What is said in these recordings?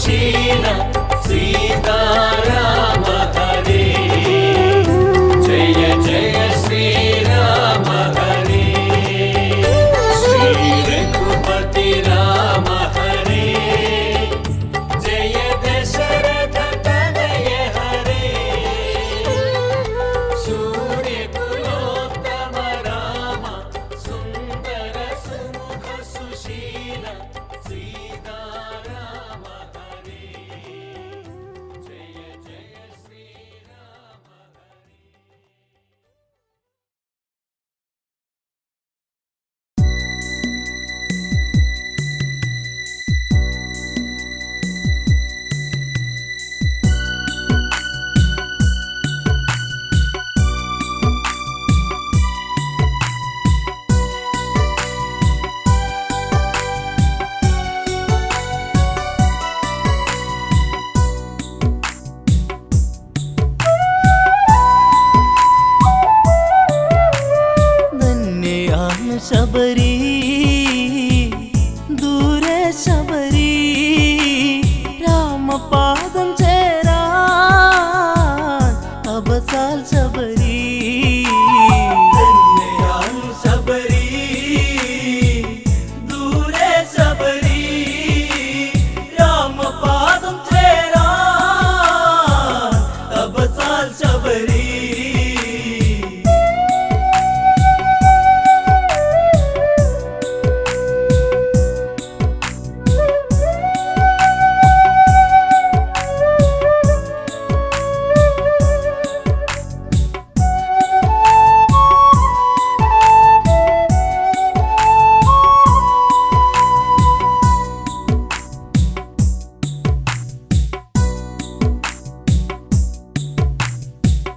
सुशील सीताराम हरे जय जय श्री राम हरे श्री रघुपति राम हरे जय दशरथ तनय हरे सूर्य कुलोत्तम राम सुंदर सुमुख सुशील सीताराम हरे जय जय श्री राम हरे। ധന്യയാണ് ശബരി ദൂരെ ശബരി രാമപാദം ചേരാൻ അബസാൽ ശബരി ധന്യയാണ് ശബരി ദൂരെ ശബരി രാമപാദം ചേരാൻ അബസാൽ ശബരി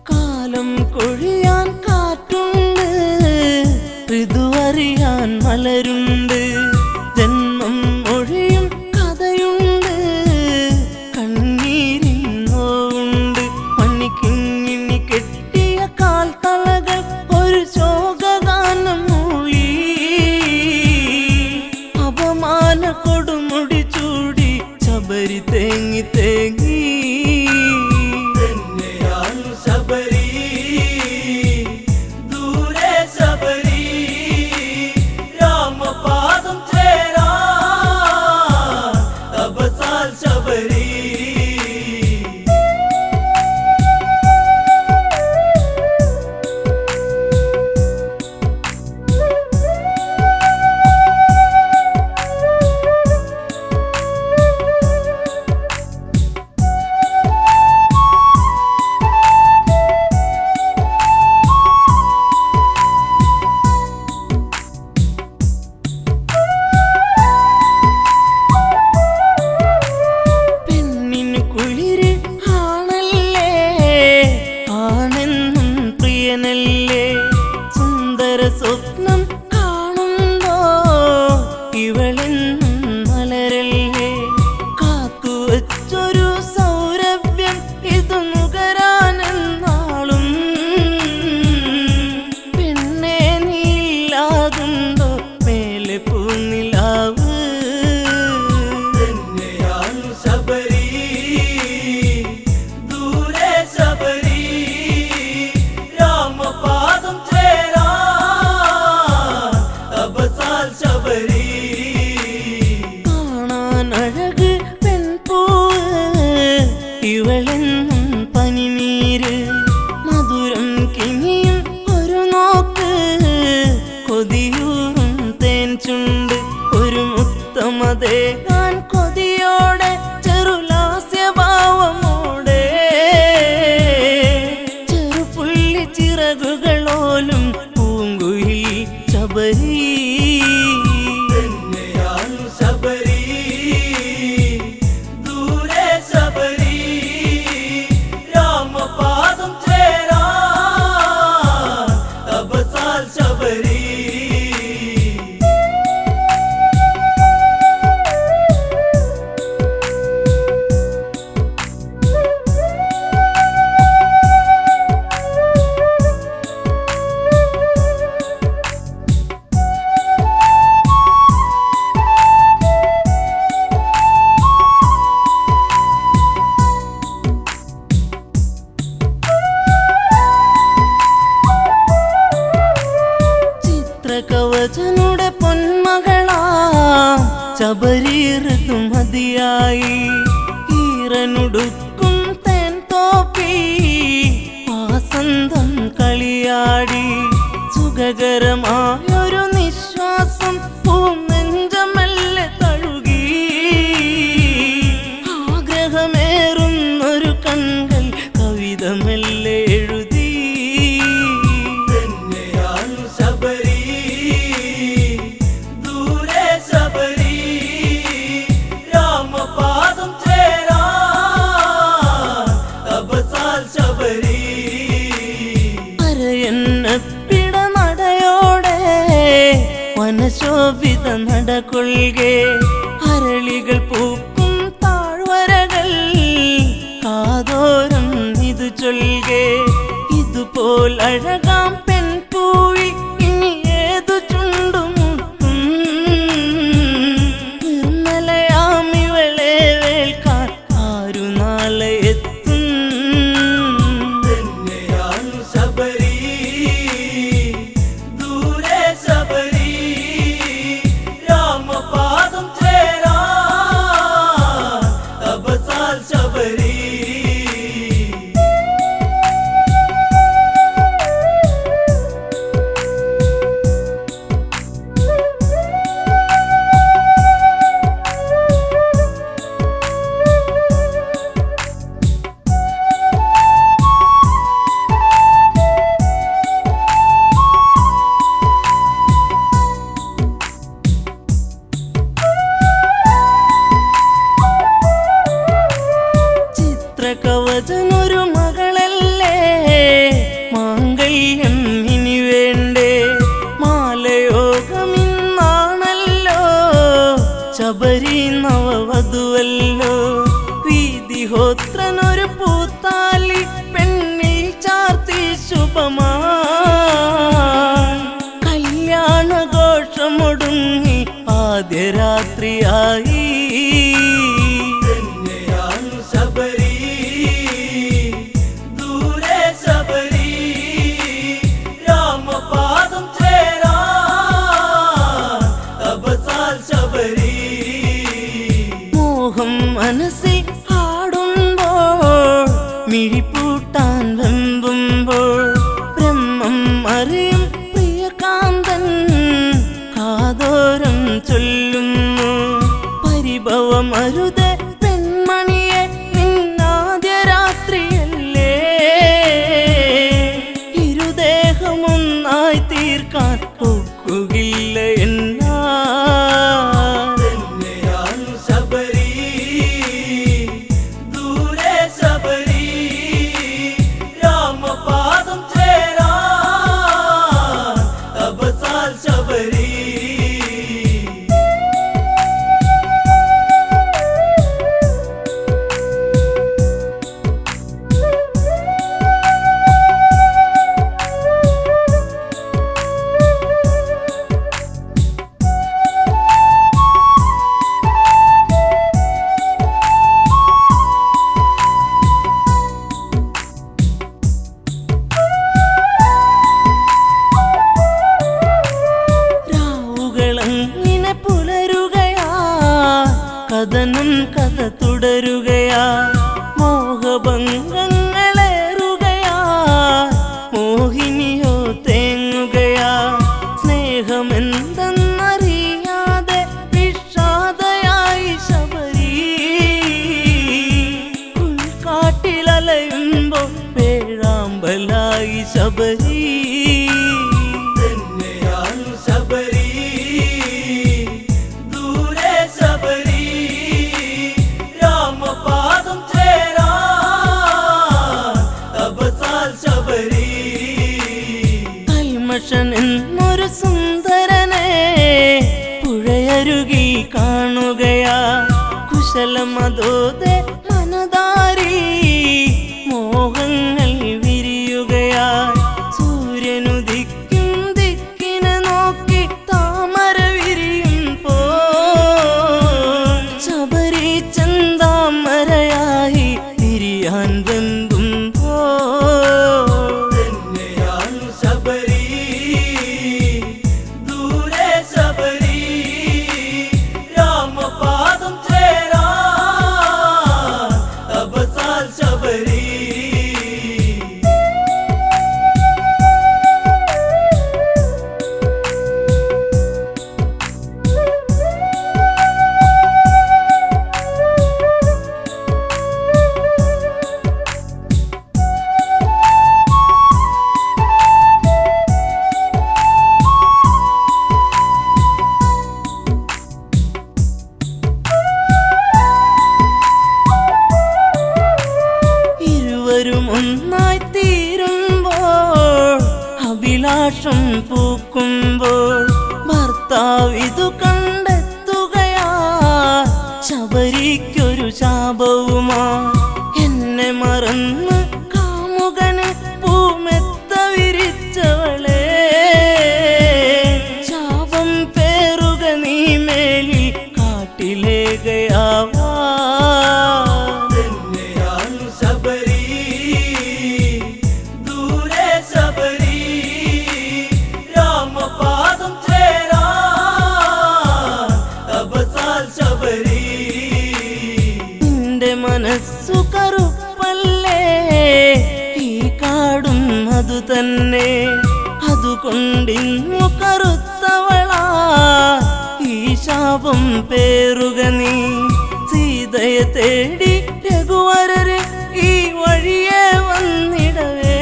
കാലം കൊഴിയാൻ കാറ്റുണ്ട് ഋതുവറിയാൻ മലരുണ്ട് ജന്മം ഒഴിയും കഥയുണ്ട് കണ്ണീരിൻ നോവുണ്ട് മണ്ണിക്കിങ്ങിണി കെട്ടിയ കാൽത്തളകൾ ഒരു ശോകഗാനം മൂളി അപമാന കൊടുമുടി ചൂടി ശബരി തേങ്ങി തേങ്ങി ധന്യയാണ് ശബരി ദൂരെ ശബരി രാമപാദം ചേരാൻ അബസാൽ ശബരി പെണ്ണിനു സൂര്യനുടുക്കും തേൻ തോപ്പി വാസന്തം കളിയാടി സുഖകരമായൊരു നിശ്വാസം പൂനെഞ്ചമെല്ലെ തഴുകി ആഗ്രഹമേറുന്നൊരു കണ്ണുകൾ കവിത മെല്ലെ എഴുതി തന്നെയാണു ശബരി ദൂരെ ശബരി രാമപാദം ചേരാ തപസാൽ ശബരി അരയന്നപ്പിട നടയോടെ വനശോഭിത നടകൊള്ളുകെ അരളികൾ പൂക്കും താഴ്വരകൾ കാതോരം ഇത് ചൊല്ലുകെ ഇതുപോൽ അഴകാം പെൺപൂവി ഇനി ഏതു ചുണ്ടുമുട്ടും നിർമ്മലയാമിവളെ വേൽക്കാൻ ആരു നാളെ എത്തും തന്നെയാണു ശബരി ദൂരെ ശബരി രാമപാദം ചേരാ തപസാൽ ശബരി ചിത്രകവചനൊരു മകളല്ലേ മാംഗല്യം ഇനി വേണ്ടേ മാലയോഗമിന്നാണല്ലോ ശബരി നവവധുവല്ലോ വീതിഹോത്രനൊരു പൂത്താലി പെണ്ണിൽ ചാർത്തി ശുഭമാ കല്യാണഘോഷമൊടുങ്ങി ആദ്യ രാത്രിയായി തന്നെയാണു ശബരി ദൂരെ ശബരി രാമപാദം ചേരാ തപസാൽ ശബരി മോഹം മനസ്സിൽ ആടുമ്പോൾ മിഴിപ്പൂട്ടാൻ വെമ്പുമ്പോൾ ബ്രഹ്മം അറിയും പ്രിയകാന്തൻ കാതോരം ചൊല്ലുന്നു പരിഭവമരുത് പെൺമണിയെ നിന്നാദ്യ രാത്രിയല്ലേ ഇരുദേഹമൊന്നായി തീർക്കാൻ ഒക്കുകയില്ല എന്നാ തന്നെയാണു ശബരി ദൂരെ ശബരി രാമപാദം ചേരാ തപസാൽ ശബരി രാവുകളങ്ങനെ പുലരുകയാ കഥനം കഥ തുടരുകയാ മോഹഭംഗങ്ങളേറുകയാ മോഹിനിയോ തേങ്ങുകയാ സ്നേഹമെന്തെന്നറിയാതെ വിഷാദയായി ശബരി ഉൾക്കാട്ടിലലയുമ്പോ പേഴാമ്പലായി ശബരി തന്നെയാണു ശബരി ദൂരെ ശബരി രാമപാദം ചേരാ തപസാൽ ശബരി കൽമഷൻ എന്നൊരു സുന്ദരനെ പുഴയരുകിൽ കാണുകയാ കുശലമതോതെ മനതാരി മോഹങ്ങൾ വിരിയുകയാ സൂര്യനുദിക്കും ദിക്കിനെ നോക്കി താമര വിരിയും പോ ശബരി ചന്താമരയായി തിരിയാൻ വെമ്പും പോ തന്നെയാണു ശബരി ദൂരെ ശബരി രാമപാദം ചേരാ വർഷം പൂക്കുമ്പോൾ ഭർത്താവിതു കണ്ടെത്തുകയാ ശബരിക്കൊരു ശാപവുമാ എന്നെ മറന്ന് കാമുകന് പൂമെത്ത വിരിച്ചവളെ ശാപം പേറുക നീ മേലിൽ കാട്ടിലേകയാവാ തന്നെയാണു ശബരി ദൂരെ ശബരി രാമപാദം ചേരാ തപസാൽ ശബരി നിന്റെ മനസ്സു കറുപ്പല്ലേ ഈ കാടും അതു തന്നെ അതുകൊണ്ടിന്നു കറുത്തവളാ ഈ ശാപം പേറുക നീ സീതയെ തേടി രഘുവരര് ഈ വഴിയെ വന്നിടവേ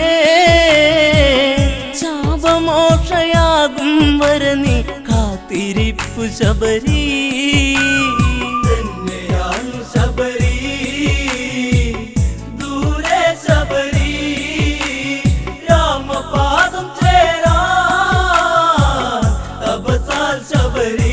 ശാപമോക്ഷയാകും വര നീ കാത്തിരിപ്പു ശബരി തന്നെയാണു ശബരി ദൂരെ ശബരി രാമപാദം ചേരാ തപസാൽ ശബരി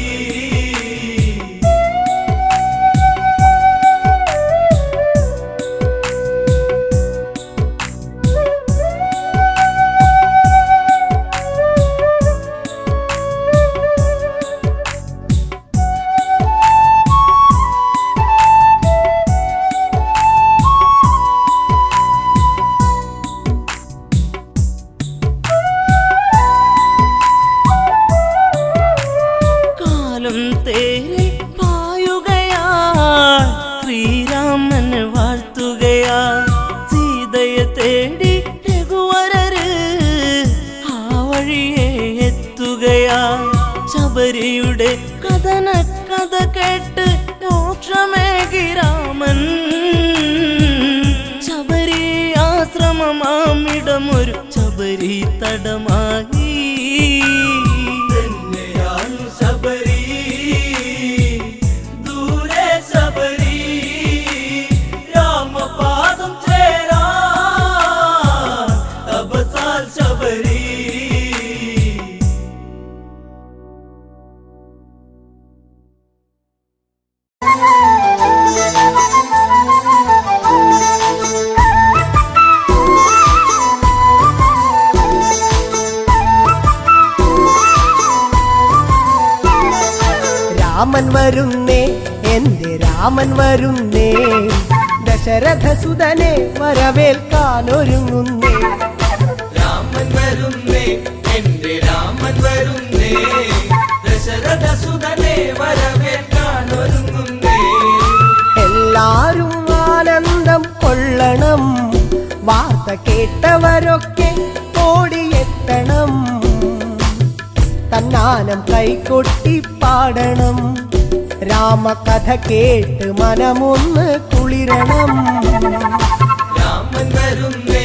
കാലം തേരി പായുകയാ ശ്രീരാമൻ വാഴ്ത്തുകയാ സീതയെ തേടി രഘുവരര് ആ വഴിയെ എത്തുകയാ ശബരിയുടെ കഥന കഥ കേട്ട് മോക്ഷമേകി രാമൻ ശബരി ആശ്രമമാമിടമൊരു ശബരി തടമായി തന്നെയാണു ശബരി ദൂരെ ശബരി രാമപാദം ചേരാ തപസാൽ ശബരി രാമൻ വരുന്നേ എന്റെ രാമൻ വരുന്നേ ദശരഥസുതനെ വരവേൽക്കാനൊരുങ്ങുന്നേ രാമൻ വരുന്നേ എന്റെ രാമൻ വരുന്നേ ദശരഥസുതനെ വരവേൽക്കാനൊരുങ്ങുന്നേ എല്ലാരും ആനന്ദം കൊള്ളണം വാർത്ത കേട്ടവരൊക്കെ ഓടിയെത്തണം തന്നാനം കൈകൊട്ടി പാടണം രാമകഥ കേട്ട് മനമൊന്ന് കുളിരണം രാമൻ വരുന്നേ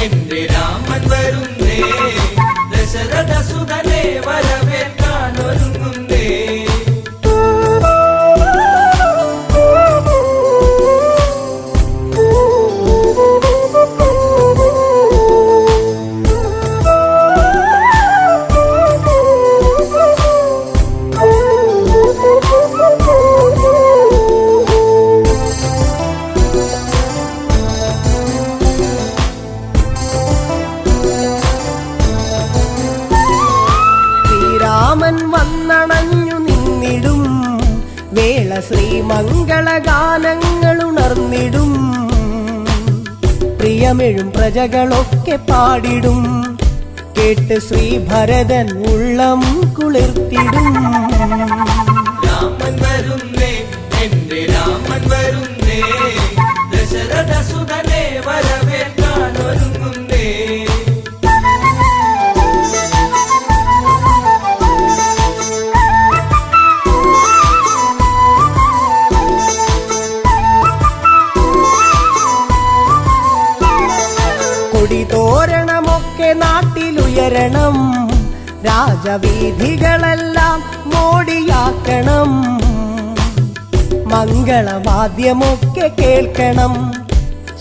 എന്റെ രാമൻ വരുന്നേ ദശരഥസുതനെ വരവേൽക്കാനൊരുങ്ങുന്നേ ശ്രീരാമൻ വന്നണഞ്ഞു നിന്നിടും വേള ശ്രീമംഗളഗാനങ്ങൾ ഉണർന്നിടും പ്രിയമെഴും പ്രജകളൊക്കെ പാടിടും കേട്ട് ശ്രീഭരതൻ ഉള്ളം കുളിർത്തിടും രാമൻ വരുന്നേ എന്റെ രാമൻ വരുന്നേ ദശരഥസുതനെ വരവേൽക്കാനൊരുങ്ങുന്നേ കൊടിതോരണമൊക്കെ നാട്ടിലുയരണം രാജവീഥികളെല്ലാം മോടിയാക്കണം മംഗളവാദ്യമൊക്കെ കേൾക്കണം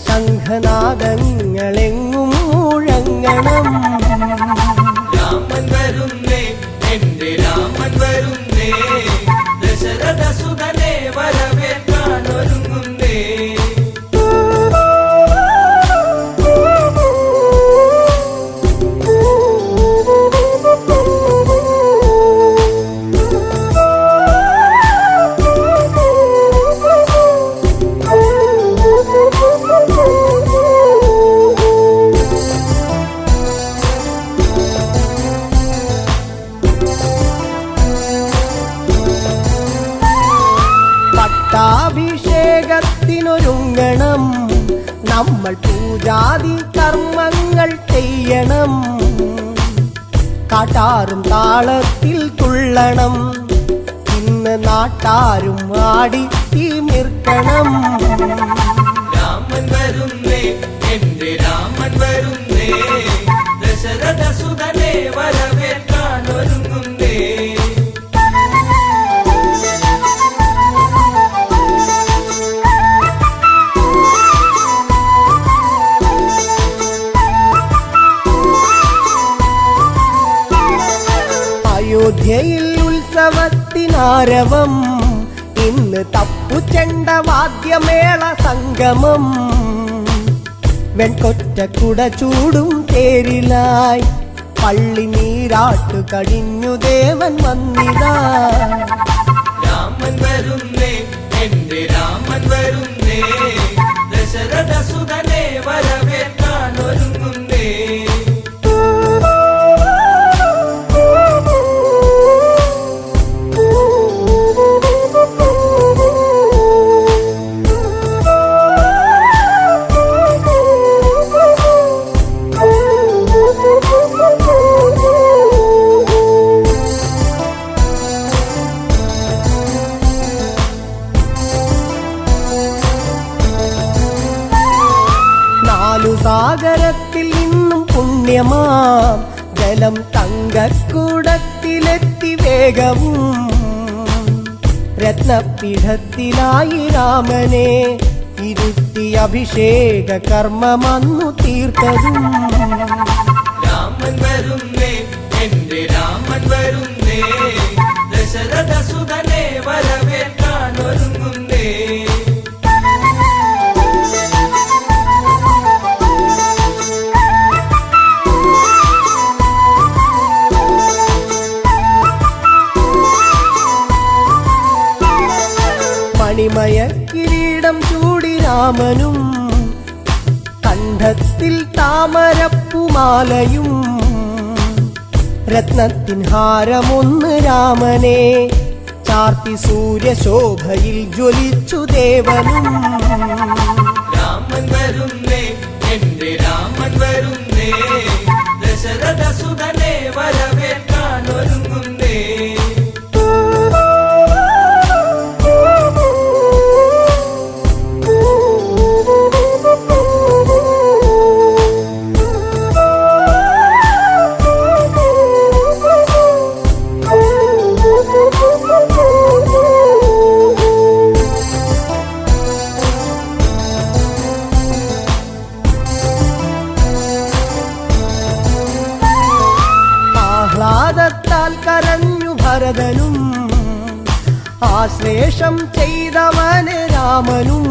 ശംഖനാദങ്ങളെങ്ങും മുഴങ്ങണം രാമൻ എന്റെ രാമൻ വരുന്നേ ദശരഥ സുതനെ വരവേൽക്കാൻ ഒരുങ്ങുന്നേ പട്ടാഭിഷേകത്തിനൊരുങ്ങണം നമ്മൾ പൂജാതി കർമ്മങ്ങൾ ചെയ്യണം കാട്ടാറും താളത്തിൽ തുള്ളണം ഇന്ന് നാട്ടാരും ആടി തിമിർക്കണം രാമൻ വരുന്നേ എന്റെ രാമൻ വരുന്നേ ദശരഥ സുതനെ വരവേൽക്കാൻ ഒരുങ്ങുന്നേ അയോധ്യയിൽ ഉത്സവത്തിനാരവം ഇന്ന് തപ്പുചെണ്ട വാദ്യമേള സംഗമം വെൺകൊറ്റ കുട ചൂടും തേരിലായി പള്ളി നീരാട്ടു കഴിഞ്ഞു ദേവൻ വന്നിതാ രാമൻ വരുന്നേ എന്റെ രാമൻ വരുന്നേ ദശരഥ സുതനെ വരവേൽക്കാൻ ഒരുങ്ങുന്നേ സാഗരത്തിൽ നിന്നും പുണ്യമാം ജലം തങ്കക്കുടത്തിലെത്തി വേഗവും രത്നപീഠത്തിലായി രാമനെ ഇരുത്തി അഭിഷേക കർമ്മമന്നു തീർത്തതും രാമൻ വരുന്നേ എന്റെ രാമൻ വരുന്നേ ദശരഥ സുതനെ വരവേൽക്കാൻ ഒരുങ്ങുന്നേ മണിമയ കിരീടം ചൂടി രാമനും കണ്ഠത്തിൽ താമരപ്പുമാലയും രത്നത്തിൻ ഹാരമൊന്ന് രാമനെ ചാർത്തി സൂര്യശോഭയിൽ ജ്വലിച്ചു ദേവനും രാമൻ വരുന്നേ എന്റെ രാമൻ വരുന്നേ ദശരഥ സുതനെ വരവേൽക്കാൻ ഒരുങ്ങുന്നേ ആഹ്ലാദത്താൽ കരഞ്ഞു ഭരതനും ആശ്ലേഷം ചെയ്തവന് രാമനും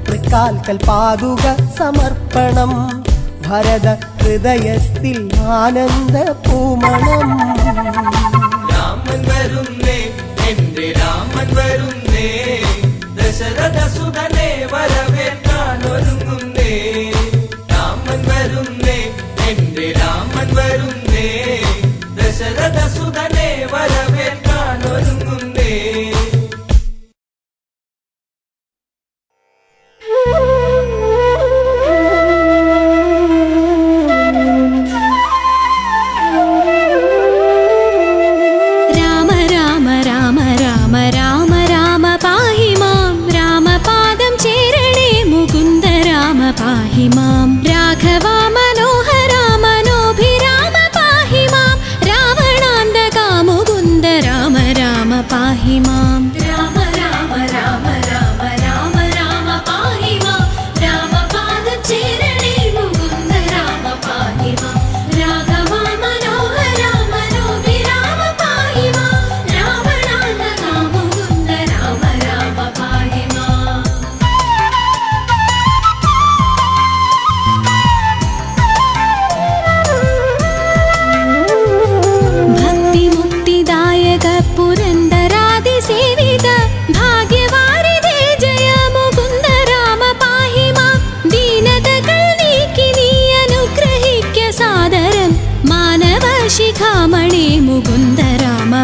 തൃക്കാൽക്കൽ പാതുക സമർപ്പണം ഭരത ഹൃദയത്തിൽ ആനന്ദ പൂമണം രാമൻ വരുന്നേ എന്റെ രാമൻ വരുന്നേ ദശരഥ സുതനെ വരവേൽക്കാൻ ഒരുങ്ങുന്നേ രാമൻ വരുന്നേ എന്റെ രാമൻ വരുന്നേ ദശരഥ സുതനെ വരവേൽക്കാൻ ഒരുങ്ങുന്നേ രാമ രാമ രാമ രാമ രാമ രാമ പാഹി മാം രാമപാദം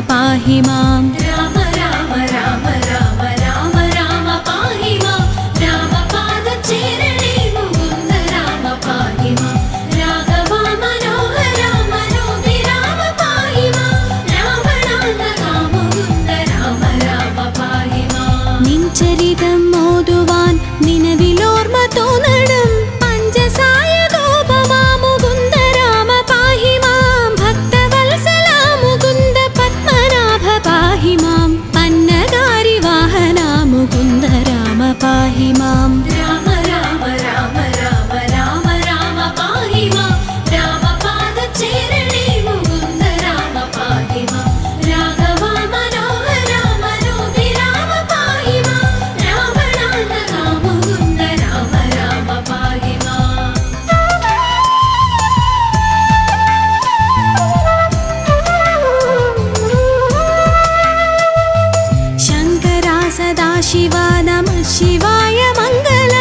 പാഹി മാം രാമ രാമ രാമ രാമ രാമ രാമ പാഹി മാം രാമപാദചേരണേ മുകുന്ദ രാമ പാഹി മാം രാഘവ മനോഹര മനോഹി രാമ പാഹി മാം രാവണാന്തക മുകുന്ദ രാമ രാമ പാഹി മാം നിൻ ചരിതം ഓതുവാൻ നിലവിലോർമ്മ തോന്നണം പഞ്ചസായ ഗോപമാ മുകുന്ദ രാമ പാഹി മാം ഭക്തവത്സല മുകുന്ദ പത്മനാഭ പാഹി മാം പന്നഗാരി വാഹന മുകുന്ദ രാമ പാഹി മാം രാമ രാമ രാമ രാമ രാമ രാമ പാഹി മാം രാമപാദചേരണേ മുകുന്ദ രാമ പാഹി മാം രാഘവ മനോഹര മനോഹി രാമ പാഹി മാം രാവണാന്തക മുകുന്ദ രാമ രാമ പാഹി മാം ശങ്കരാ സദാശിവ നമഃ ശിവായ മംഗള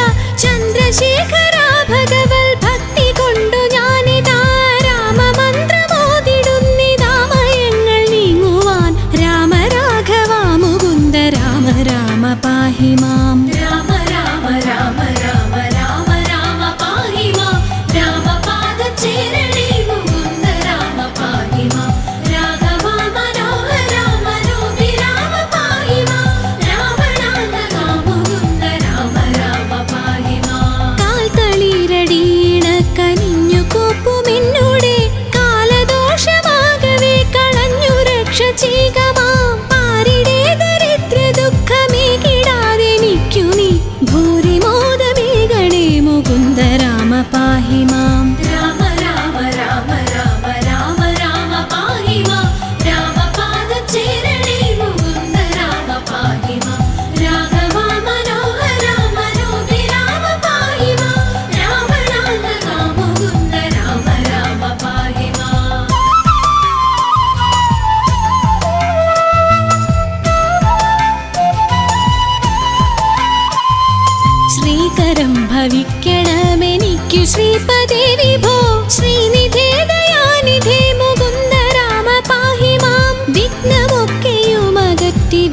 ചന്ദ്രശേഖര ഭഗവൽ ഭക്തി കൊണ്ടു ഞാനിതാ രാമമന്ത്രമോതിടുന്നിതാമയങ്ങൾ നീങ്ങുവാൻ രാമ രാഘവ മുകുന്ദ രാമ രാമ പാഹി മാം രാമ രാമ രാമ രാമ രാമ രാമ പാഹി മാം രാമപാദചേരണേ മുകുന്ദ രാമ പാഹി മാം രാഘവ മനോഹര മനോഹി രാമ പാഹി മാം രാവണാന്തക മുകുന്ദ രാമ രാമ പാഹി മാം കാൽ തളിരടിയിണ കനിഞ്ഞു കോപ്പുമെന്നോടെ കാലദോഷമാകവേ കളഞ്ഞു രക്ഷ ചെയ്യുക മാം ആരുടെ ദരിദ്ര ദുഃഖമേകിടാതെനിക്കു നീ ഭൂരിമോദമേകണേ മുകുന്ദ രാമ പാഹി മാം രാമ രാമ രാമ രാമ രാമ രാമ പാഹി മാം രാമപാദചേരണേ മുകുന്ദ രാമ പാഹി മാം രാഘവ മനോഹര മനോഹി രാമ പാഹി മാം രാവണാന്തക മുകുന്ദ രാമ രാമ പാഹി മാം ശ്രീകരം ഭവിക്കണമെനിക്കു ശ്രീപദേ വിഭോ ശ്രീനിധേ ദയാനിധേ മുകുന്ദ രാമ പാഹി മാം വിഘ്നമൊക്കെയുമകറ്റി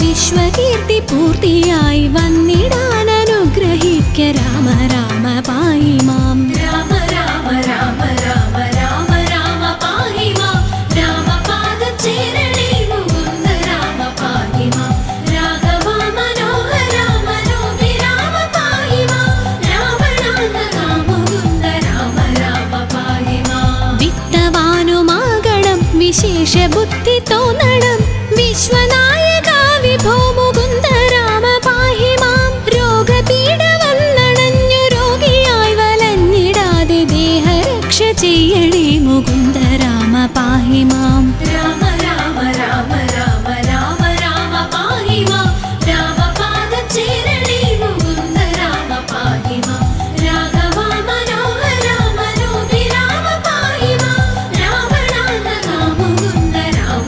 വിശ്വകീർത്തി പൂർത്തിയായി വന്നിടാൻ അനുഗ്രഹിക്ക രാമ രാമ പാഹി മാം രാമ രാമ രാമ രാമ രാമ രാമ പാഹി മാം രാമപാദചേരണേ മുകുന്ദ രാമ പാഹി മാം രാഘവ മനോഹര മനോഹി രാമ പാഹി മാം രാവണാന്തക മുകുന്ദ രാമ രാമ പാഹി മാം വിത്തവാനുമാകണം വിശേഷ ബുദ്ധി തോന്നണം വിശ്വനായക വിഭോ മുകുന്ദ രാമ പാഹി മാം രോഗപീഡ വന്നണഞ്ഞു രോഗിയായി വലഞ്ഞിടാതെ ദേഹരക്ഷ ചെയ്യണേ മുകുന്ദ രാമ പാഹി മാം രാമ രാമ രാമ രാമ രാമ രാമ പാഹി മാം രാമപാദചേരണേ മുകുന്ദ രാമ പാഹി മാം രാഘവ മനോഹര മനോഹി രാമ പാഹി മാം രാവണാന്തക മുകുന്ദ രാമ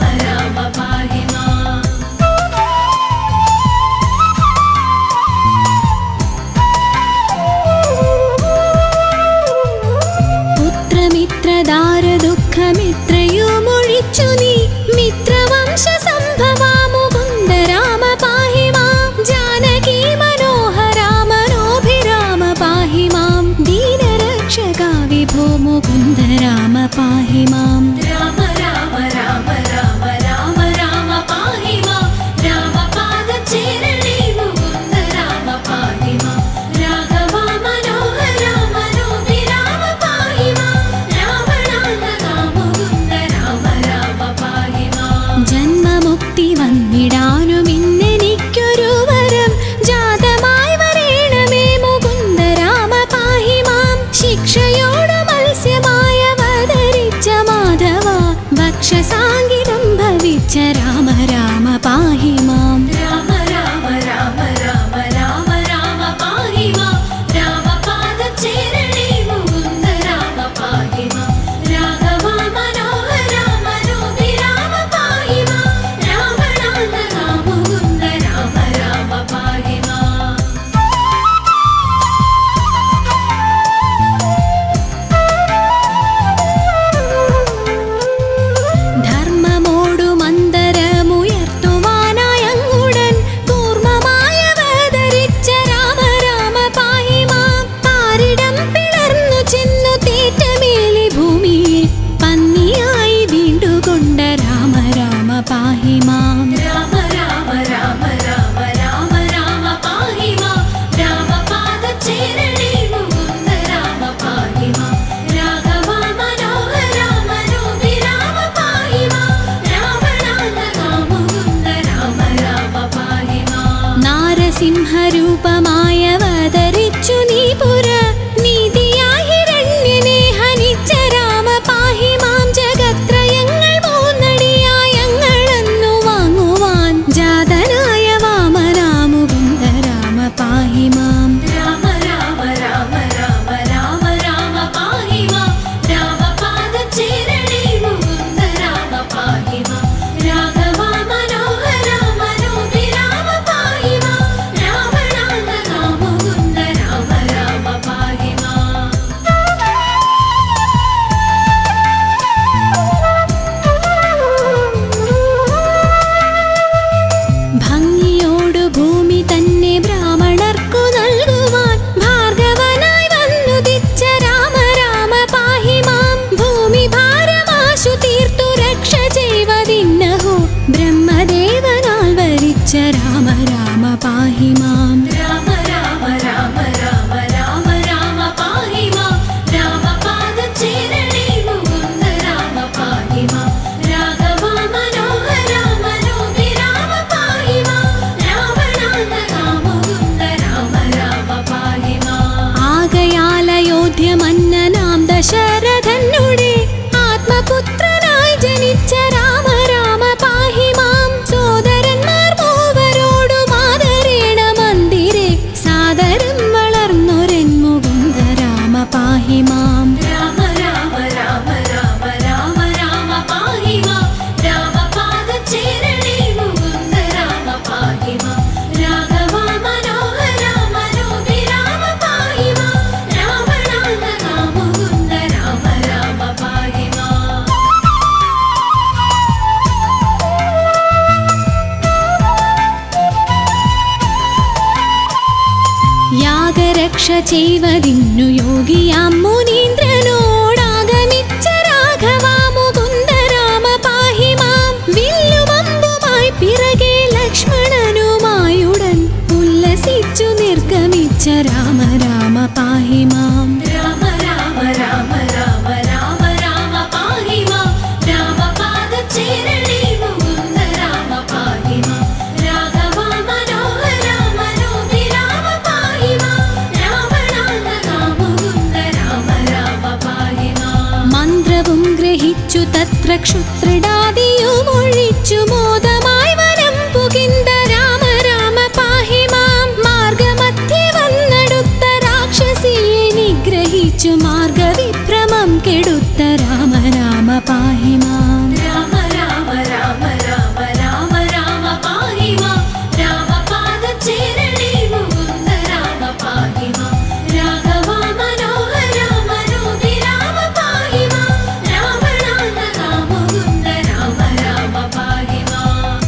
രക്ഷ ചെയ്വതിന്നു യോഗിയാം മുനീന്ദ്രനോടാഗമിച്ച രാഘവാ മുകുന്ദ രാമ പാഹി മാം. വില്ലുമമ്പുമായി പിറകെ ലക്ഷ്മണനുമായുടൻ ഉല്ലസിച്ചു നിർഗമിച്ച രാമ രാമ പാഹി മാം. രാമ രാമ രാമ രാമ രാമ രാമ പാഹി മാം. രാമപാദചേരണേ മുകുന്ദ രാമ പാഹി മാം. രാഘവ മനോഹര മനോഹി രാമ പാഹി മാം. രാവണാന്തക മുകുന്ദ രാമ രാമ പാഹി മാം. മന്ത്രവും ഗ്രഹിച്ചു തത്ര ക്ഷുത്രിടാദിയുമൊഴിച്ചു മോദമായി വനം പുകിന്ത രാമ രാമ പാഹി മാം. മാർഗമധ്യേ വന്നടുത്ത രാക്ഷസിയെ നിഗ്രഹിച്ചു മാർഗവിഭ്രമം കെടുത്ത രാമ രാമ പാഹി മാം. രാമ രാമ രാമ രാമ രാമ രാമ പാഹി മാം. രാമപാദചേരണേ മുകുന്ദ രാമ പാഹി മാം. രാഘവ മനോഹര മനോഹി രാമ പാഹി മാം. രാവണാന്തക മുകുന്ദ രാമ രാമ പാഹി മാം.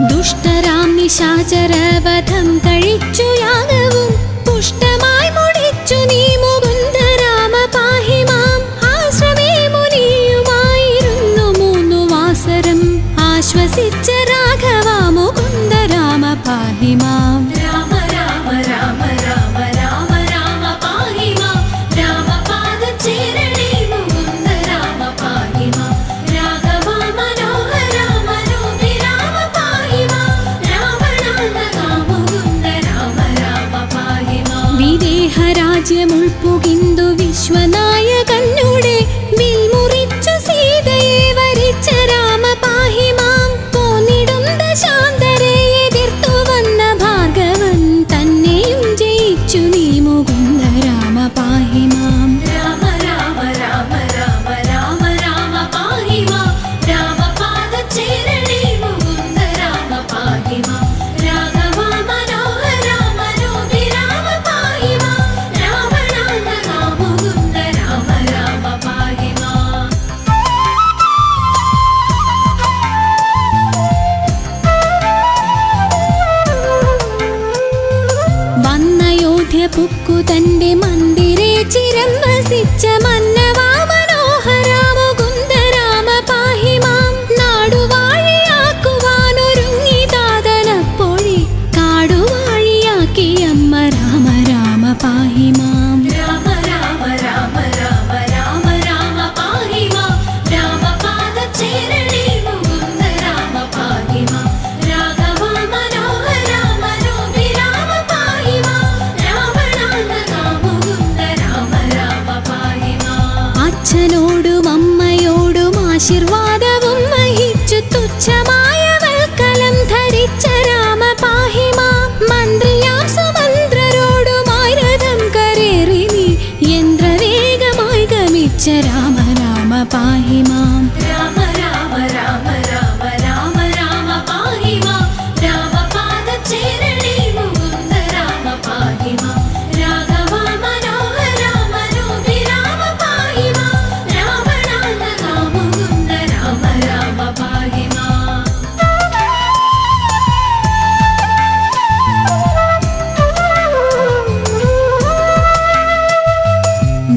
ദുഷ്ടരാം നിശാചരവധം കഴിച്ചു യാഗവും പുഷ്ടമായി മുടിച്ചു നീ മുകുന്ദ രാമ പാഹി മാം. ആശ്രമേ മുനിയുമായിരുന്നു 3 വാസരം ആശ്വസിച്ച രാഘവ മുകുന്ദ രാമ പാഹി മാം. രാമ രാമ രാമ രാമ രാമ രാമ പാഹി മാം. രാമപാദചേരണേ മുകുന്ദ രാമ പാഹി മാം. രാഘവ മനോഹര മനോഹി രാമ പാഹി മാം. രാവണാന്തക മുകുന്ദ രാമ രാമ പാഹി മാം. വിദേഹരാജ്യമുൾപ്പുകിന്തു വിശ്വനായകന്നുടെ വിൽമുറിച്ചു സീതയെ വരിച്ച രാമ പാഹി മാം. പോന്നിടും ദശാന്തരെ എതിർത്തു വന്ന ഭാർഗവൻ തന്നെയും ജയിച്ചു നീ മുകുന്ദ രാമ പാഹി മാം. രാമ രാമ രാമ രാമ രാമ രാമ പാഹി മാം. രാമപാദചേരണേ മുകുന്ദ രാമ പാഹി മാം. രാഘവ മനോഹര മനോഹി രാമ പാഹി മാം. രാവണാന്തക മുകുന്ദ രാമ രാമ പാഹി മാം. വന്നയോധ്യ പുക്കു തന്റെ മന്ദിരെ ചിരം വസിച്ച മന്നവാ മനോഹര മുകുന്ദ രാമ പാഹി മാം. നാടുവാഴിയാക്കുവാനൊരുങ്ങി താതനപ്പോഴി കാടുവാഴിയാക്കി അമ്മ രാമ രാമ പാഹി മാം. രാമ രാമ രാമ രാമ രാമ രാമ പാഹി മാം. രാമപാദചേരണേ മുകുന്ദ രാമ പാഹി മാം. രാഘവ മനോഹര മനോഹി രാമ പാഹി മാം. രാവണാന്തക മുകുന്ദ രാമ രാമ പാഹി മാം. അച്ഛനോടും അമ്മയോടും ആശീർവാദവും വഹിച്ചു തുച്ഛമായ വൽക്കലം ധരിച്ച രാമ പാഹി മാം. മന്ത്രിയാം സുമന്ത്രരോടുമായി രഥം കരേറി നീ യന്ത്രവേഗമായി ഗമിച്ച രാമ രാമ പാഹി മാം. രാമ രാമ രാമ രാമ രാമ രാമ പാഹി മാം. രാമപാദചേരണേ മുകുന്ദ രാമ പാഹി മാം. രാഘവ മനോഹര മനോഹി രാമ പാഹി മാം. രാവണാന്തക മുകുന്ദ രാമ രാമ പാഹി മാം.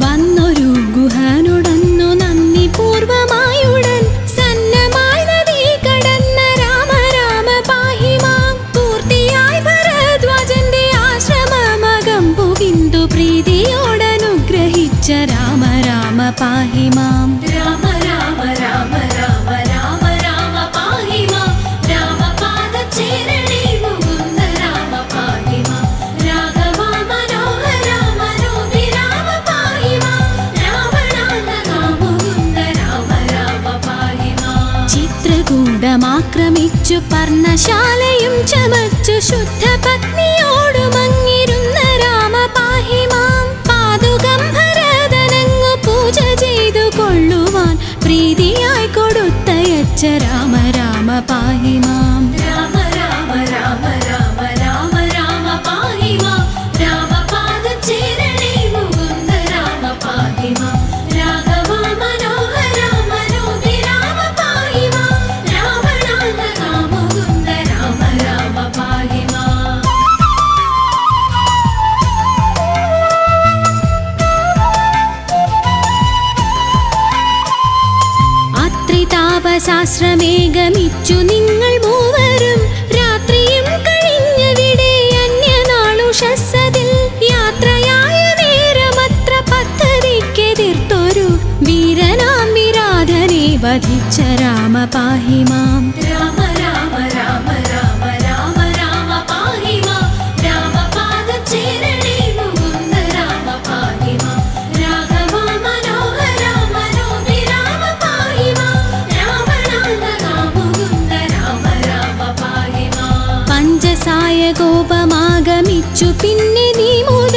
വന്നൊരു ഗുഹനുടന്നു നന്ദി പൂർവമായുടൻ സന്നമായി നദി കടന്ന രാമ രാമ പാഹി മാം. പൂർത്തിയായി ഭരദ്വാജന്റെ ആശ്രമമകം പുകിന്തു പ്രീതിയോടനുഗ്രഹിച്ച രാമ രാമ പാഹി മാം. രാമ രാമ രാമ രാമ രാമ രാമ പാഹി മാം. രാമപാദചേരണേ മുകുന്ദ രാമ പാഹി മാം. രാഘവ മനോഹര മനോഹി രാമ പാഹി മാം. രാവണാന്തക മുകുന്ദ രാമ രാമ പാഹി മാം. ചിത്രകൂടമാക്രമിച്ചു പർണശാലയും ചമച്ചു ശുദ്ധ പത്നിയോടുമങ്ങിരുന്ന രാമ പാഹി മാം. പാതുകം ഭരതനങ്ങു പൂജ ചെയ്തു കൊള്ളുവാൻ പ്രീതിയായി കൊടുത്തയച്ച രാമ രാമ പാഹി മാം. രാമ രാമ രാമ രാമ രാമ രാമ പാഹി മാം. രാമപാദചേരണേ മുകുന്ദ രാമ പാഹി മാം. രാഘവ മനോഹര മനോഹി രാമ പാഹി മാം. ആശ്രമേ ഗമിച്ചു നിങ്ങൾ മൂവരും രാത്രിയും കഴിഞ്ഞവിടെ അന്യനാളുഷസ്സതിൽ യാത്രയായ നേരമത്ര പദ്ധതിക്കെതിർത്തൊരു വീരനാം വിരാധനെ വധിച്ച രാമ പാഹി മാം. രാമ രാമ രാമ രാമ രാമ രാമ പാഹി മാം. രാമപാദചേരണേ മുകുന്ദ രാമ പാഹി മാം. രാഘവ മനോഹര മനോഭിരാമ പാഹി മാം. രാവണാന്തക മുകുന്ദ രാമ രാമ പാഹി മാം. പഞ്ചസായ കോപമാഗമിച്ചു പിന്നെ നീ മുത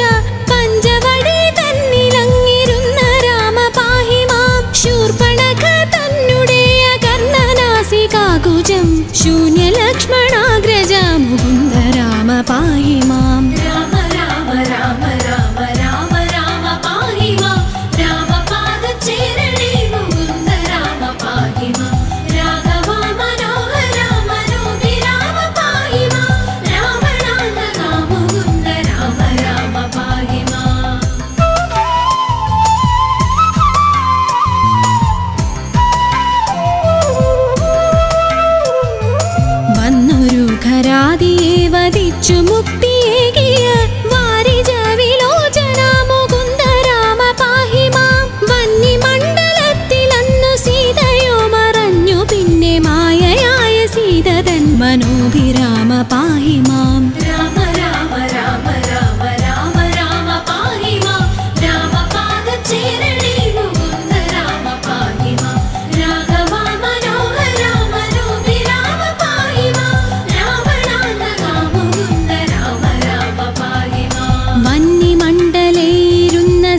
പഞ്ചവടി തന്നിലങ്ങിരുന്ന രാമ പാഹി മാം. ശൂർപ്പണഖ തന്നുടേയ കർണനാസികാകുജം ശൂന്യലക്ഷ്മണാഗ്രജ മുകുന്ദ രാമ പാഹി മാം. രാമ രാമ രാമ രാമ രാമ രാമ പാഹി മാം. രാമപാദചേരണേ മുകുന്ദ രാമ പാഹി മാം. രാഘവ മനോഹര മനോഭിരാമ പാഹി മാം. രാവണാന്തക മുകുന്ദ രാമ രാമ പാഹി മാം. വന്നൊരു ഖരാദിയെ വധിച്ചു മുക്തിയേകിയ വാരിജ വിലോചന മുകുന്ദ രാമ പാഹി മാം. വന്യമണ്ഡലത്തിലന്നു സീതയോ മറഞ്ഞു പിന്നെ മായയായ സീതതൻ മനോഭിരാമ പാഹി മാം. രാമ രാമ രാമ രാമ രാമ രാമ പാഹി മാം. രാമപാദചേരണേ മുകുന്ദ രാമ പാഹി മാം. രാഘവ മനോഹര മനോഭിരാമ പാഹി മാം. രാവണാന്തക മുകുന്ദ രാമ രാമ പാഹി മാം. വന്യമണ്ഡലയിലിരുന്ന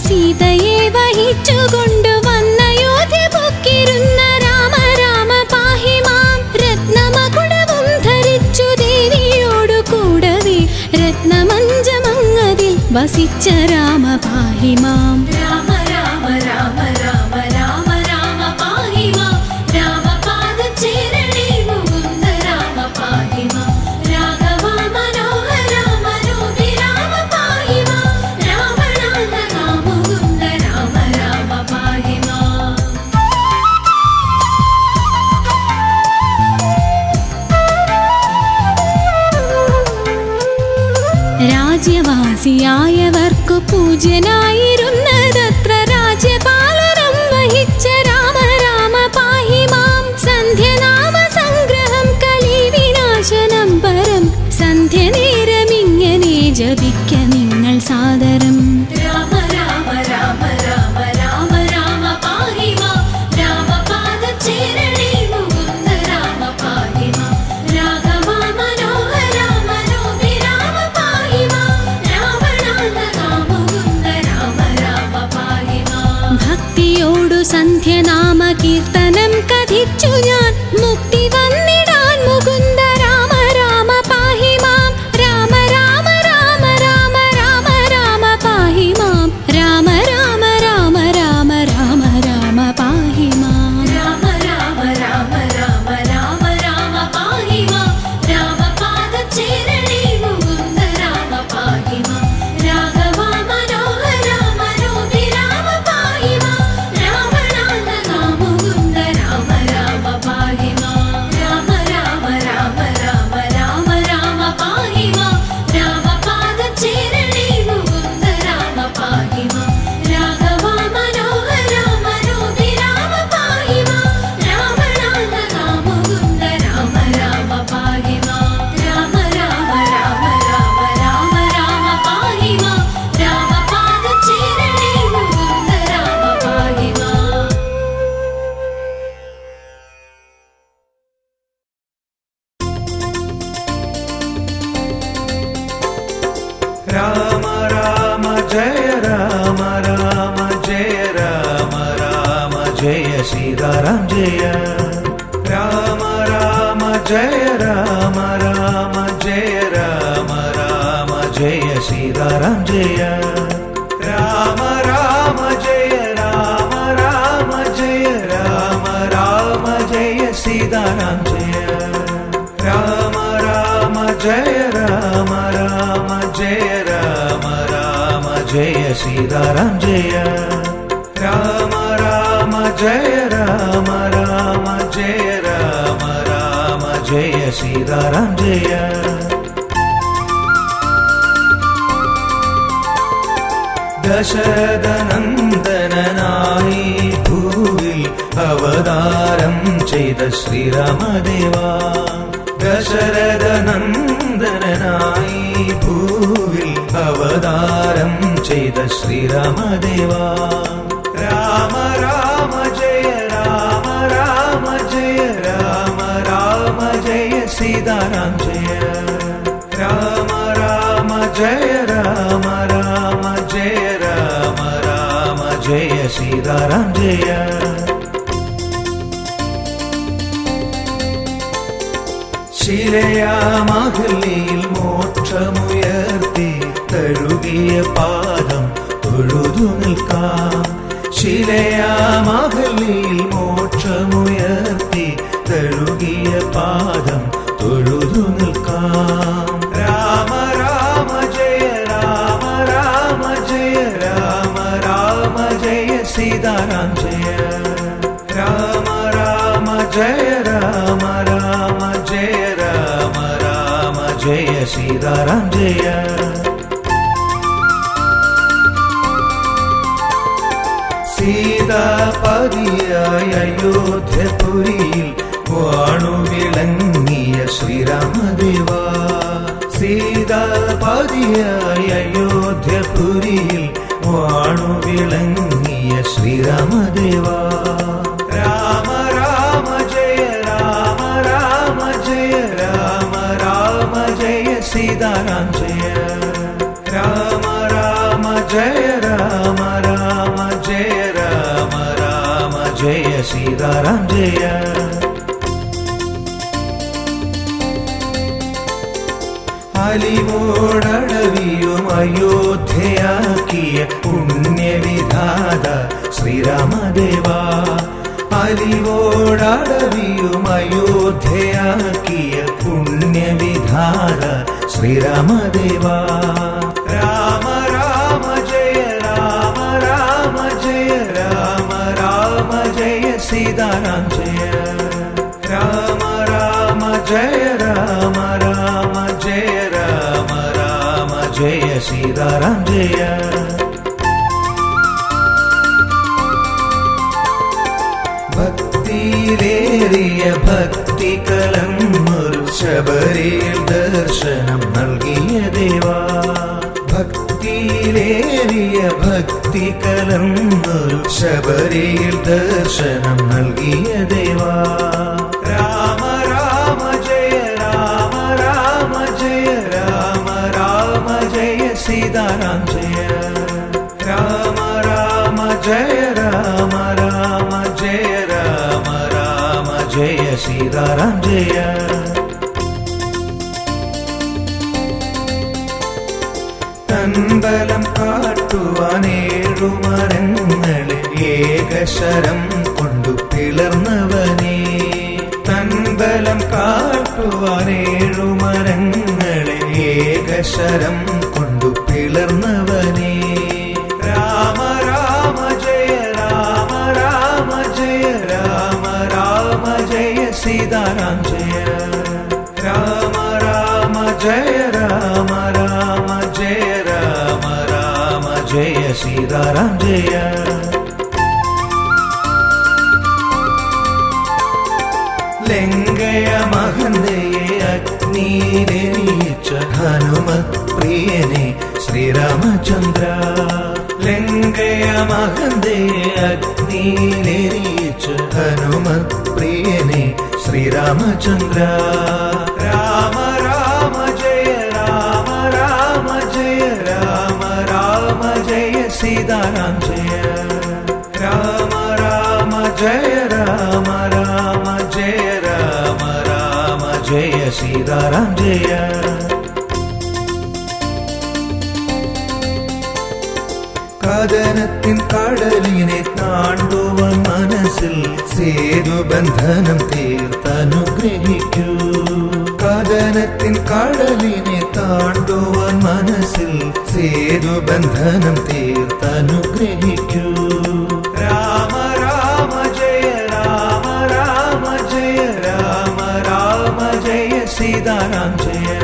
സീതയെ വഹിച്ചുകൊണ്ടു വന്നയോധ്യ പൊക്കിരുന്ന രാമ രാമ പാഹി മാം. രത്നമകുടവും ധരിച്ചു ദേവിയോടു കൂടവേ രത്നമഞ്ചമങ്ങതിൽ വസിച്ച രാമ പാഹി മാം. രാമ രാമ രാമ രാമ രാമ രാമ പാഹി മാം. രാമപാദചേരണേ മുകുന്ദ രാമ പാഹി മാം. രാഘവ മനോഹര മനോഭിരാമ പാഹി മാം. രാവണാന്തക മുകുന്ദ രാമ രാമ പാഹി മാം. രാജ്യവാസിയായവർക്കു പൂജ്യനായിരുന്നതത്ര രാജ്യപാലനം വഹിച്ച രാമ രാമ പാഹി മാം. സന്ധ്യനാമ സംഗ്രഹം കലിവിനാശനം പരം സന്ധ്യനേരമിങ്ങനെ ജപിക്ക നിങ്ങൾ സാദരം. രാമ രാമ രാമ രാമ രാമ രാമ പാഹി മാം. രാമപാദചേരണേ മുകുന്ദ രാമ പാഹി മാം. രാഘവ മനോഹര മനോഭിരാമ പാഹി മാം. രാവണാന്തക മുകുന്ദ രാമ രാമ പാഹി മാം. ഭക്തിയോടു സന്ധ്യനാമ കീർത്തനം കഥിച്ചു ഞാൻ മുക്തി വന്നിടാൻ മുകുന്ദ രാമ രാമ പാഹി മാം. രാമ രാമ രാമ രാമ രാമ രാമ പാഹി മാം. രാമ രാമ രാമ രാമ രാമ രാമ പാഹി മാം. രാമ രാമ രാമ രാമ രാമ രാമ പാഹി മാം. രാമപാദചേരണേ മുകുന്ദ രാമ പാഹി മാം. രാഘവ മനോഹര മനോഭിരാമ പാഹി മാം. രാവണാന്തക മുകുന്ദ രാമ രാമ പാഹി മാം. രാമ രാമ രാമ രാമ രാമ രാമ പാഹി മാം. രാമപാദചേരണേ മുകുന്ദ രാമ പാഹി മാം. രാഘവ മനോഹര മനോഭിരാമ പാഹി മാം. രാവണാന്തക മുകുന്ദ രാമ രാമ പാഹി മാം. രാമ രാമ രാമ രാമ രാമ രാമ പാഹി മാം. രാമപാദചേരണേ മുകുന്ദ രാമ പാഹി മാം. രാമ രാമ ജയ രാമ രാമ ജയ രാമ രാമ ജയ സീതാറാം ജയ. രാമ രാമ ജയ രാമ രാമ ജയ രാമ രാമ ജയ സീതാറാം ജയ. രാമ രാമ ജയ രാമ രാമ ജയ രാമ രാമ ജയ സീതാറാം ജയ. രാമ രാമ ജയ രാമ രാമ ജയ രാമ രാമ ജയ സീതാറാം ജയ. രാമ രാമ ജയ രാമ രാമ ജയ രാമ ജയ സീതാറാം ജയ. ദശരഥനന്ദനായി ഭൂവിൽ അവതാരം ചെയ്ത ശ്രീരാമദേവാ. ദശരഥനന്ദനായി ഭൂവിൽ അവതാരം ചെയ്ത ശ്രീരാമദേവാ. രാമ രാമ ജയ രാമ രാമ ജയ രാമ രാമ ജയ സീതാറാം ജയ. രാമ രാമ ജയ രാമ രാമ ജയ രാമ രാമ ജയ സീതാറാം ജയ. ശിലയാമഹല്യയിൽ മോക്ഷമുയർത്തി തഴുകിയ പാദം തൊഴുതു നിൽക്കാം. ശിലയാമഹല്യയിൽ മോക്ഷമുയർത്തി തഴുകിയ പാദം തൊഴുതു നിൽക്കാം. രാമ രാമ ജയ രാമ രാമ ജയ രാമ രാമ ജയ സീതാറാം ജയ. രാമ രാമ ജയ രാമ രാമ ജയ രാമ രാമ ജയ സീതാറാം ജയ. സീതാപതിയായ അയോധ്യപുരിയിൽ വാണുവിളങ്ങിയ ശ്രീരാമദേവാ. സീതാപതിയായ അയോധ്യപുരിയിൽ വാണുവിളങ്ങിയ ശ്രീരാമദേവാ. രാമ രാമ ജയ രാമ രാമ ജയ രാമ രാമ ജയ സീതാറാം ജയ. രാമ രാമ ജയ രാമ രാമ ജയ രാമ രാമ ജയ സീതാറാം ജയ. അലിവോടടവിയും അയോധ്യയാക്കിയ പുണ്യവിധാത ശ്രീരാമദേവാ. അലിവോടടവിയും അയോധ്യയാക്കിയ പുണ്യവിധാത ശ്രീരാമദേവാ. രാമ രാമ ജയ രാമ രാമ ജയ രാമ രാമ ജയ സീതാറാം ജയ. രാമ രാമ ജയ രാമ രാമ ജയ രാമ രാമ ജയ സീതാറാം ജയ. ഭക്തിയിലേറിയ ഭക്തി കലർന്നൊരു ശബരിയിൽ ദർശനം നൽകിയ ദേവാ. ഭക്തിയിലേറിയ ഭക്തി കലർന്നൊരു ശബരിയിൽ ദർശനം നൽകിയ ദേവാ. രാമ രാമ ജയ രാമ രാമ ജയ രാമ രാമ ജയ സീതാറാം ജയ. രാമ രാമ ജയ രാമ രാമ ജയ രാമ രാമ ജയ സീതാറാം ജയ. തൻബലം കാട്ടുവാനേഴുമരങ്ങളെ ഏകശരം കൊണ്ടു പിളർന്നവനേ. തൻബലം കാട്ടുവാനേഴുമരങ്ങളെ ഏകശരം കൊണ്ടു പിളർന്നവനേ. രാമ രാമ ജയ രാമ രാമ ജയ രാമ രാമ ജയ സീതാറാം ജയ. രാമ രാമ ജയ രാമ രാമ ജയ രാമ രാമ ജയ സീതാറാം ജയ. ലങ്കയ മഹന്തയെ അഗ്നിയിലെരിയിച്ച ഹനുമത് പ്രിയനെ ശ്രീരാമചന്ദ്ര. ലങ്കയ മഹന്തയെ അഗ്നിയിലെരിയിച്ച ഹനുമത് പ്രിയനെ ശ്രീരാമചന്ദ്ര. രാമ രാമ ജയ രാമ രാമ ജയ രാമ രാമ ജയ സീതാറാം ജയ. രാമ രാമ ജയ രാമ രാമ ജയ രാമ രാമ ജയ സീതാറാം ജയ. കഥനത്തിൻ കടലിനെ താണ്ടുവാൻ മനസ്സിൽ സേതുബന്ധനം തീർത്തനുഗ്രഹിക്കൂ. കഥനത്തിൻ കടലിനെ താണ്ടുവാൻ മനസ്സിൽ സേതുബന്ധനം തീർത്തനുഗ്രഹിക്കൂ. രാമ രാമ ജയ രാമ രാമ ജയ രാമ രാമ ജയ सीताराम जय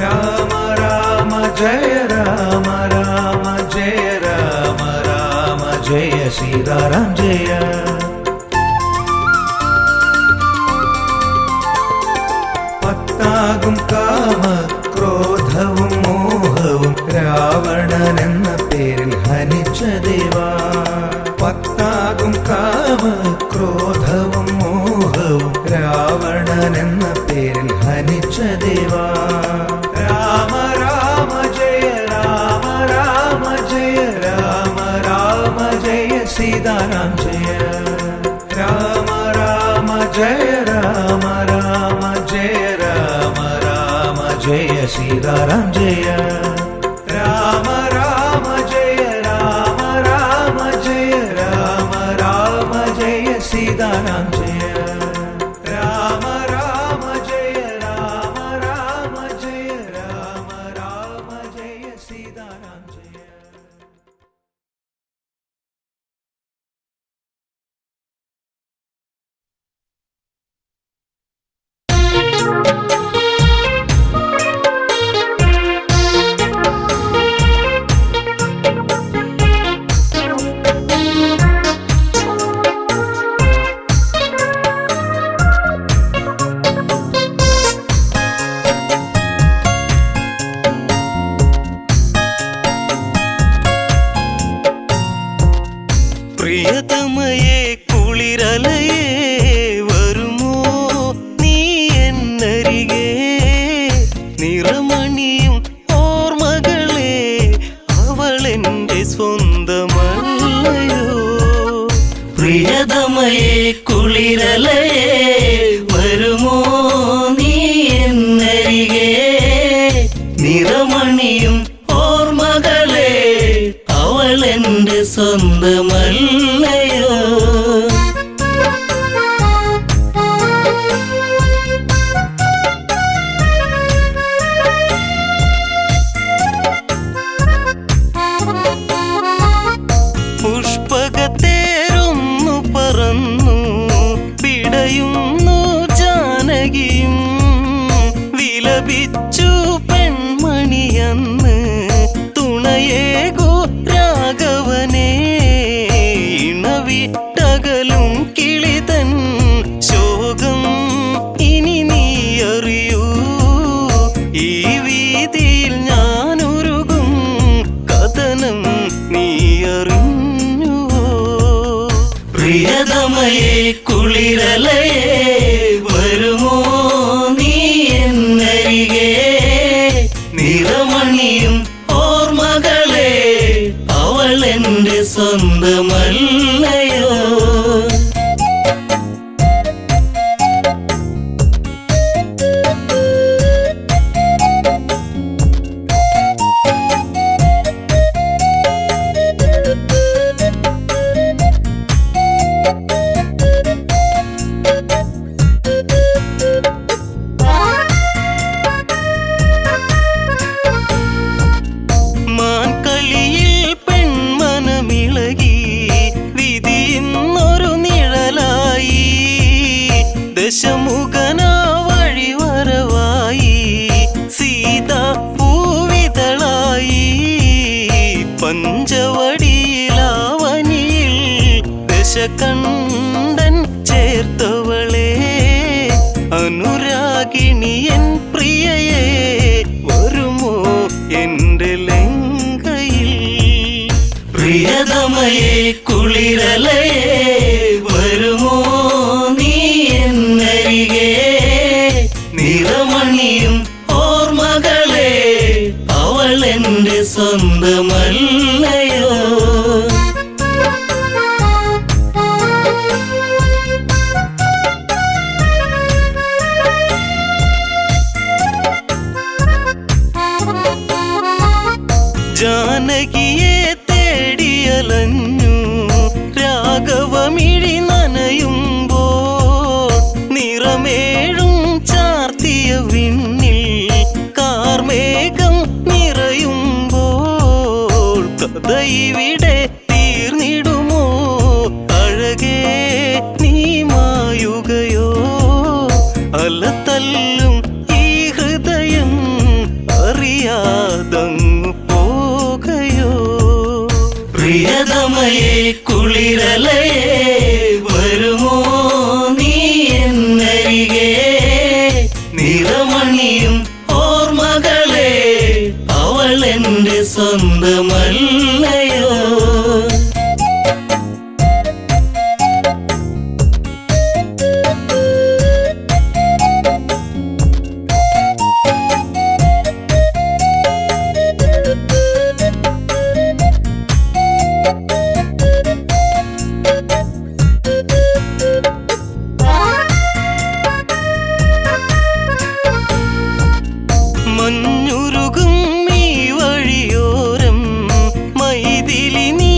राम राम जय राम राम जय राम राम जय सीताराम जय പത്താകും കാമ ക്രോധവും മോഹവും രാവണനെന്ന പേരിൽ ഹനിച്ച ദേവാ പത്താകും കാമ ക്രോധവും മോഹവും രാവണനെന്ന പേരിൽ ഹനിച്ച ദേവാ രാമ രാമ ജയ രാമ രാമ ജയ രാമ രാമ ജയ സീതാരാം ജയ രാമ രാമ ജയ രാമ രാമ ജയ രാമ രാമ ജയ സീതാരാം ജയ രാമ രാമ ജയ രാമ രാമ ജയ രാമ രാമ ജയ സീതാരാം ജയ രാമ രാമ ജയ രാമ രാമ ജയ രാമ രാമ ജയ സീതാരാം ജയ പ്രിയതമയേ കുളിരലയേ വരുമോ നീ എന്നരികെ നിറമണിയും ഓർമ്മകളെ അവളെന്റെ സ്വന്തമല്ലയോ പ്രിയതമയേ കുളിരലയേ വരുമോ നീ എന്നരികെ നിറമണിയും ഓർമ്മകളെ അവളെന്റെ സ്വന്തമല്ലയോ പുഷ്പകത്തേരൊന്നു പറന്നു പിടയുന്നു ജാനകിയും വിലപിച്ചു പെൺമണിയന്ന് തുണയേകോ രാഘവനെ ഇണവിട്ടകലും കിളിതൻ ശോകം ഇനി നീ അറിയൂ ഈ വീതിയിൽ ഞാനൊരുകും കഥനം നീ അറിഞ്ഞുവോ പ്രിയതമയേ കുളിരലയേ വരുമോ നീ എന്നരികെ നിറമണിയും ഓർമ്മകളെ അവളെന്റെ സ്വന്തമല്ലയോ മാൻകളിയിൽ പെൺമനമിളകി വിധിയെന്നൊരു നിഴലായി ദശമുഖന വഴിവരവായി സീത പൂവിതളായി പഞ്ചവടിയിലാവനിയിൽ ദശകണ്ഠൻ ചേർത്തവളെ അനുരാഗിണിയൻ പ്രിയയെ വരുമോ എന്റെ ലങ്കയിൽ പ്രിയതമയേ കുളിരലയേ വരുമോ നീ എന്നരികെ നിറമണിയും ഓർമ്മകളെ അവളെന്റെ സ്വന്തമല്ലയോ ജാനകിയെ തേടിയലഞ്ഞു രാഘവമിഴി നനയുമ്പോൾ നിറമേഴും ചാർത്തിയ വിണ്ണിൽ കാർമേഘം നിറയുമ്പോൾ കഥ ഇവിടെ തീർന്നിടുമോ അഴകേ നീ മായുകയോ അലതല്ലും കുളിരലയേ വരുമോ നീ എന്നരികെ നിറമണിയും ഓർമ്മകളെ അവൾ എൻ്റെ സ്വന്തമല്ലയോ മഞ്ഞുരുകും ഈ വഴിയോരം മൈതിലി നീ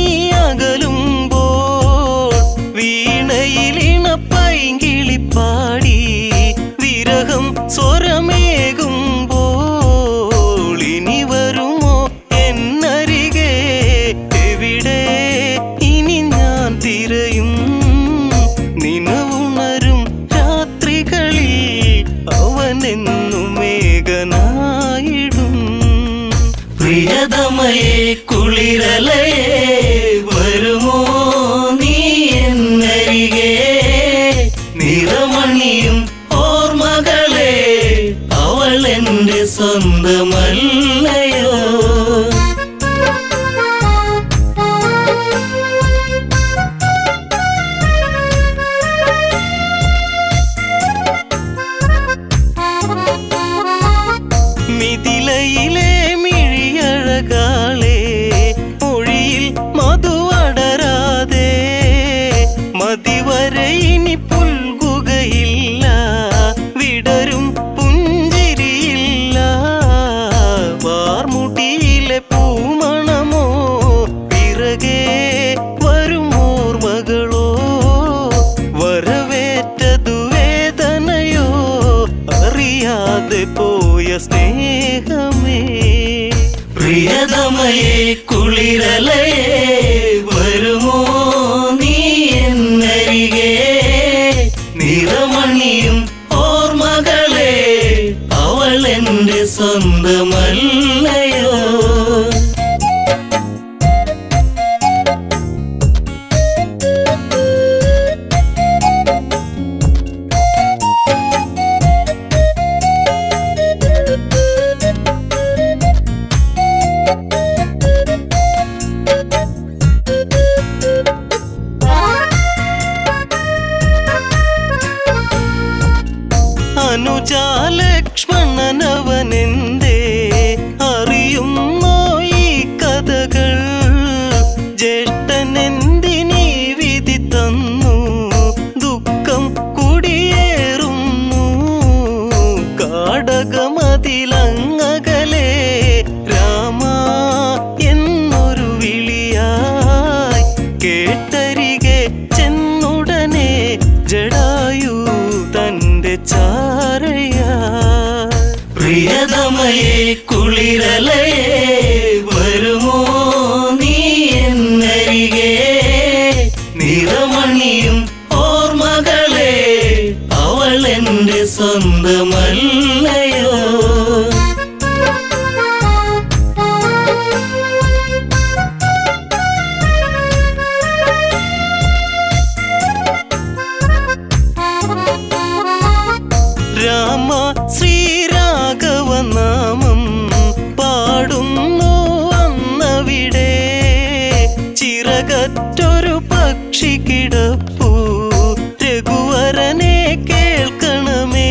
അകലുമ്പോൾ വീണയിലിണ പൈങ്കിളിപ്പാടി വിരഹം സ്വരമേകുമ്പോൾ ഇനി വരുമോ എന്നരികെ എവിടെ ഇനി ഞാൻ തിരയും നിനവുണരും രാത്രികളിൽ അവനെന്നും മേഘനായിടും പ്രിയതമയെ കുളിരലയേ വരുമോ നീ എന്നരികെ നിറമണിയും ഓർമ്മകളെ അവൾ എൻ്റെ സ്വന്തമല്ലയോ മിഥിലയിലെ മിഴിയഴകാളെ മൊഴിയിൽ മധുവടരാതെ മതിവരെ ഇനി പുൽകുകയില്ല വിടരും പുഞ്ചിരിയില്ല വാർമുടിയിലെ പൂമണമോ പിറകെ വരുമോർമകളോ വരവേറ്റതു വേദനയോ അറിയാതെ പോയ സ്നേഹമേ പ്രിയതമയെ കുളിരലയേ വരുമോ നീ എന്നരികെ നിറമണിയും ഓർമ്മകളെ അവൾ എൻ്റെ സ്വന്തമല്ലയോ അനുജാലക്ഷ്മണനവനെന്തേ അറിയുന്നോ ഈ കഥകൾ ജ്യേഷ്ഠനെന്തിനീ വിധി തന്നു ദുഃഖം കുടിയേറുന്നു കാടകമതിലങ്ങകലെ രാമ എന്നൊരു വിളിയായി കേട്ടരികെ ചെന്നുടനെ ജടായു തന്റെ ചാരയാ പ്രിയതമയെ കുളിരലയേ വരുമോ നീ എന്നരികെ നിറമണിയും ഓർമ്മകളെ അവൾ എൻ്റെ സ്വന്തമല്ലയോ രാമ ശ്രീരാഘവനാമം പാടുന്നു അന്നവിടെ ചിറകറ്റൊരു പക്ഷി കിടപ്പു രഘുവരനെ കേൾക്കണമേ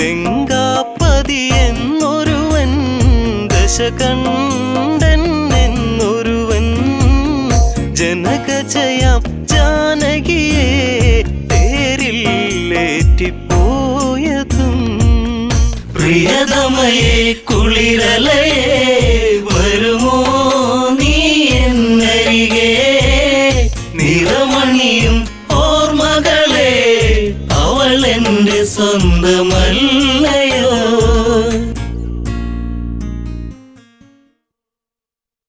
ലങ്കാപതി എന്നൊരുവൻ ദശകണ്ഠൻ എന്നൊരുവൻ ജനകജയാം ജാനകിയെ തേരിലേറ്റിപ്പോയതും പ്രിയതമയെ കുളിരലയേ